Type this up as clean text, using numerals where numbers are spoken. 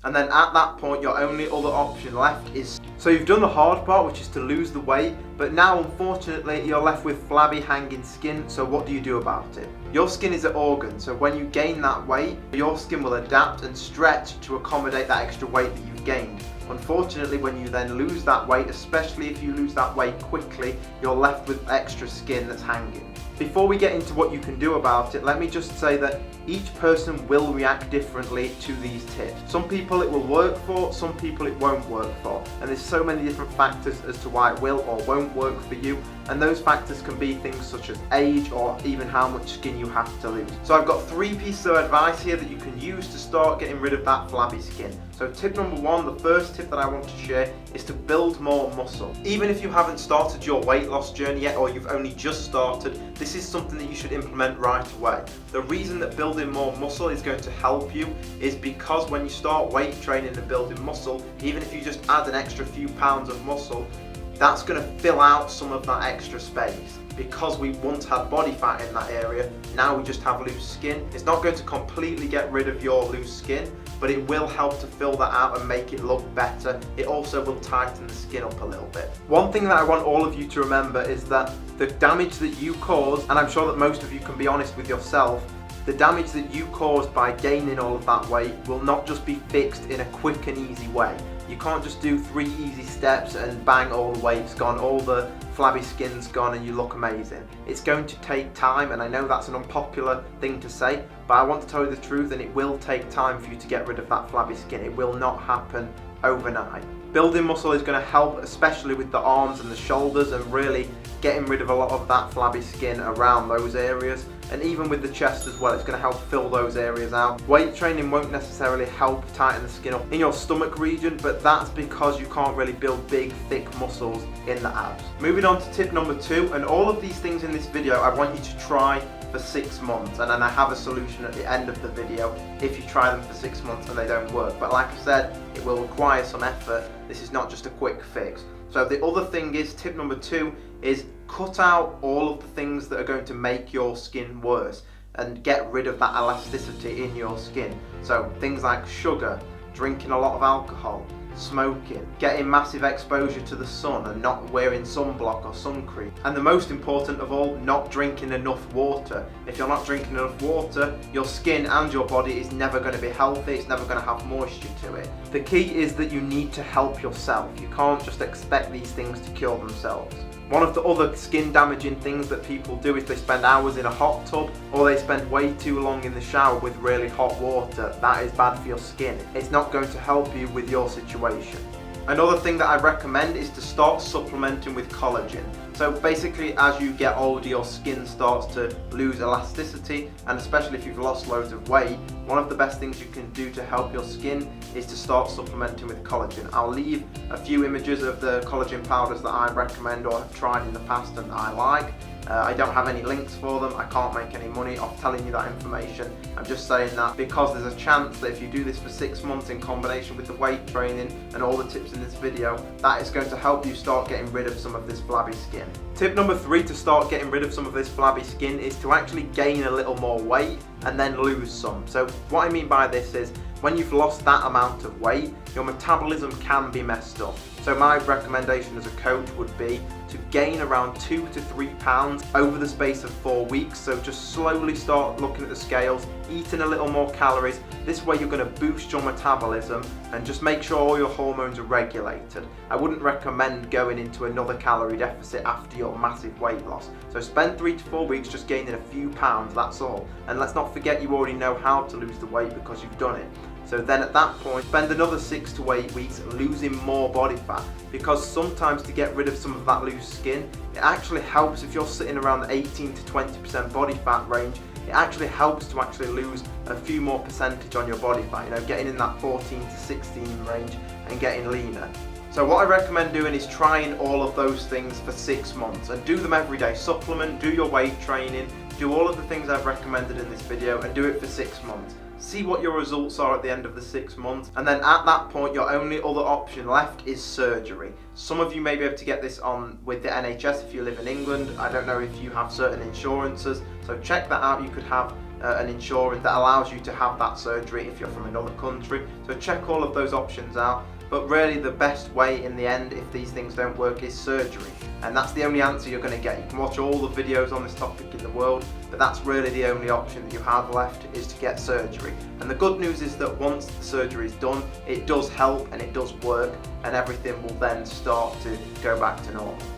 And then at that point, your only other option left is, so you've done the hard part, which is to lose the weight, but now unfortunately you're left with flabby hanging skin. So what do you do about it? Your skin is an organ, so when you gain that weight, your skin will adapt and stretch to accommodate that extra weight that you've gained. Unfortunately, when you then lose that weight, especially if you lose that weight quickly, you're left with extra skin that's hanging. Before we get into what you can do about it, let me just say that each person will react differently to these tips. Some people it will work for, some people it won't work for, and there's so many different factors as to why it will or won't work for you, and those factors can be things such as age or even how much skin you have to lose. So I've got 3 pieces of advice here that you can use to start getting rid of that flabby skin. So tip number 1, the first tip that I want to share, is to build more muscle. Even if you haven't started your weight loss journey yet, or you've only just started, this is something that you should implement right away. The reason that building more muscle is going to help you is because when you start weight training and building muscle, even if you just add an extra few pounds of muscle, that's going to fill out some of that extra space. Because we once had body fat in that area, now we just have loose skin. It's not going to completely get rid of your loose skin, but it will help to fill that out and make it look better. It also will tighten the skin up a little bit. One thing that I want all of you to remember is that the damage that you cause, and I'm sure that most of you can be honest with yourself, the damage that you caused by gaining all of that weight will not just be fixed in a quick and easy way. You can't just do 3 easy steps and bang, all the weight's gone, all the flabby skin's gone and you look amazing. It's going to take time, and I know that's an unpopular thing to say, but I want to tell you the truth, and it will take time for you to get rid of that flabby skin. It will not happen overnight. Building muscle is going to help, especially with the arms and the shoulders, and really getting rid of a lot of that flabby skin around those areas. And even with the chest as well, it's going to help fill those areas out. Weight training won't necessarily help tighten the skin up in your stomach region, but that's because you can't really build big, thick muscles in the abs. Moving on to tip number 2, and all of these things in this video I want you to try for 6 months, and then I have a solution at the end of the video if you try them for 6 months and they don't work. But like I said, it will require some effort. This is not just a quick fix. So the other thing is, tip number 2 is cut out all of the things that are going to make your skin worse and get rid of that elasticity in your skin. So things like sugar, drinking a lot of alcohol, smoking, getting massive exposure to the sun and not wearing sunblock or sun cream. And the most important of all, not drinking enough water. If you're not drinking enough water, your skin and your body is never going to be healthy, it's never going to have moisture to it. The key is that you need to help yourself. You can't just expect these things to cure themselves. One of the other skin damaging things that people do is they spend hours in a hot tub, or they spend way too long in the shower with really hot water. That is bad for your skin. It's not going to help you with your situation. Another thing that I recommend is to start supplementing with collagen. So basically, as you get older, your skin starts to lose elasticity, and especially if you've lost loads of weight, one of the best things you can do to help your skin is to start supplementing with collagen. I'll leave a few images of the collagen powders that I recommend or have tried in the past and that I like. I don't have any links for them. I can't make any money off telling you that information. I'm just saying that because there's a chance that if you do this for 6 months in combination with the weight training and all the tips in this video, that is going to help you start getting rid of some of this flabby skin. Tip number 3 to start getting rid of some of this flabby skin is to actually gain a little more weight and then lose some. So what I mean by this is, when you've lost that amount of weight, your metabolism can be messed up. So my recommendation as a coach would be to gain around 2 to 3 pounds over the space of 4 weeks. So just slowly start looking at the scales, eating a little more calories. This way you're going to boost your metabolism and just make sure all your hormones are regulated. I wouldn't recommend going into another calorie deficit after your massive weight loss. So spend 3 to 4 weeks just gaining a few pounds, that's all. And let's not forget you already know how to lose the weight because you've done it. So then at that point, spend another 6 to 8 weeks losing more body fat, because sometimes to get rid of some of that loose skin, it actually helps if you're sitting around the 18 to 20% body fat range. It actually helps to actually lose a few more percentage on your body fat, getting in that 14 to 16 range and getting leaner. So what I recommend doing is trying all of those things for 6 months and do them every day. Supplement, do your weight training, do all of the things I've recommended in this video and do it for 6 months. See what your results are at the end of the 6 months, and then at that point your only other option left is surgery. Some of you may be able to get this on with the NHS if you live in England. I don't know if you have certain insurances, so check that out. You could have an insurance that allows you to have that surgery if you're from another country. So check all of those options out. But really the best way in the end, if these things don't work, is surgery. And that's the only answer you're going to get. You can watch all the videos on this topic in the world, but that's really the only option that you have left, is to get surgery. And the good news is that once the surgery is done, it does help and it does work, and everything will then start to go back to normal.